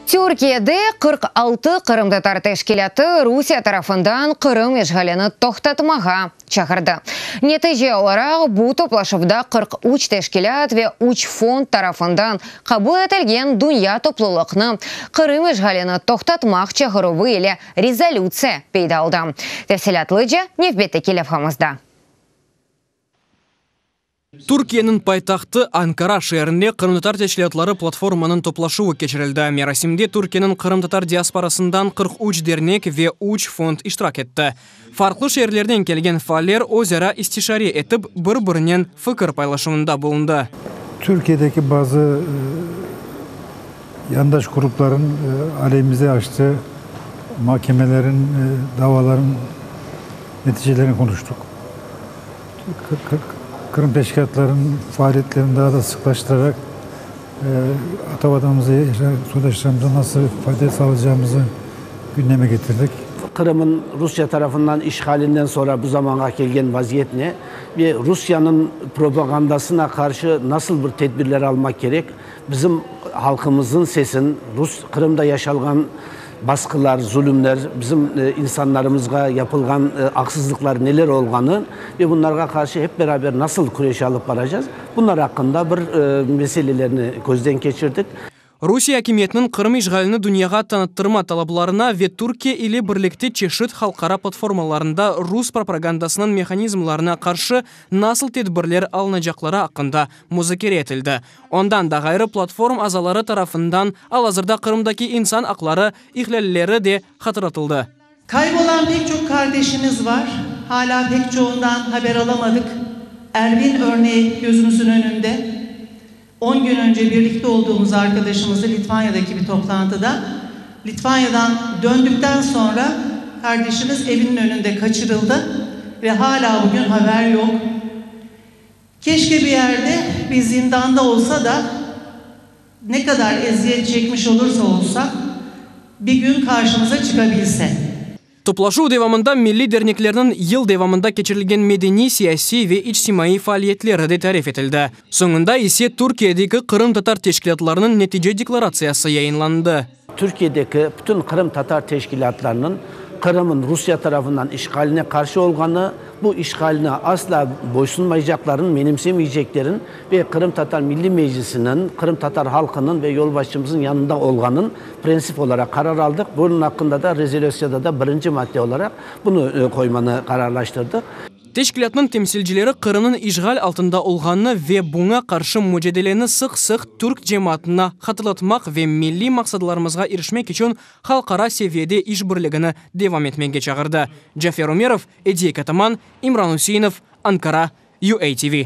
Türkiye'de 46 Kırım Tatar teşkilatı Rusya tarafından Kırım işgalini toxtatmağa çağırdı. Netice olarak bu toplaşıvda 43 teşkilat ve 3 fond tarafından kabul edilgen dünya topluluğunu Kırım işgalini toxtatmaq çağırıvı ile rezolütsiya peyda oldu. Tefsilatlıca Nevbet'teki lafımızda. Türkiye'nin paytaxtı Ankara şehrinde Kırım Tatar teşkilatları platformanın toplaşığı geçirildi. Merasimde Türkiye'nin Kırım Tatar diasporasından 43 dernek ve 3 fond iştirak etti. Farklı şehirlerden kelgen faaller özara istişare etip bir-birinin fikir paylaşımında bulundu. Türkiye'deki bazı yandaş grupların aleyhimize açtığı mahkemelerin, davaların neticelerini konuştuk. Kırım teşkilatlarının faaliyetlerini daha da sıklaştırarak Atavatanımıza, soydaşlarımıza nasıl fayda sağlayacağımızı gündeme getirdik. Kırım'ın Rusya tarafından işgalinden sonra bu zamana gelgen vaziyet ne? Ve Rusya'nın propagandasına karşı nasıl bir tedbirler almak gerek? Bizim halkımızın sesin, Kırım'da yaşalgan baskılar, zulümler, bizim insanlarımızga yapılgan haksızlıklar neler olganı ve bunlara karşı hep beraber nasıl kureyş alıp varacağız? Bunlar hakkında bir meselelerini gözden geçirdik. Rusya hakimiyetinin Kırım işgalini dünyaya tanıttırma talaplarına ve Türkiye ile birlikte çeşit halkara platformalarında Rus propagandasının mekanizmlarına karşı nasıl tedbirler alınacakları hakkında müzakere edildi. Ondan da gayrı platform azaları tarafından alhazırda Kırım'daki insan hakları ihlalleri de hatırlatıldı. Kaybolan pek çok kardeşimiz var. Hala pek çoğundan haber alamadık. Erbil örneği gözümüzün önünde. 10 gün önce birlikte olduğumuz arkadaşımızı Litvanya'daki bir toplantıda Litvanya'dan döndükten sonra kardeşimiz evinin önünde kaçırıldı ve hala bugün haber yok. Keşke bir yerde bir zindanda olsa da ne kadar eziyet çekmiş olursa olsa bir gün karşımıza çıkabilse. Toplaşu devamında milli derneklerinin yıl devamında geçirilgen medeni, siyasi ve içtimai faaliyetleri de tarif edildi. Sonunda ise Türkiye'deki Kırım Tatar teşkilatlarının netice deklarasyası yayınlandı. Türkiye'deki bütün Kırım Tatar teşkilatlarının Kırım'ın Rusya tarafından işgaline karşı olganı, bu işgaline asla boysunmayacakların, menimsemeyeceklerin ve Kırım Tatar Milli Meclisi'nin, Kırım Tatar halkının ve yolbaşçımızın yanında olganın prensip olarak karar aldık. Bunun hakkında da rezolüsyada da birinci madde olarak bunu koymanı kararlaştırdık. Teşkilatının temsilcileri Kırım'ın işgal altında olganı ve buna karşı mücadeleni sık Türk cemaatine hatırlatmak ve milli maksadlarımızga erişmek için halkara seviyede işbirliğini devam etmeye çağırdı. Cafer Umerov, Ediye Kataman, İmran Hüseyinov, Ankara, UATV.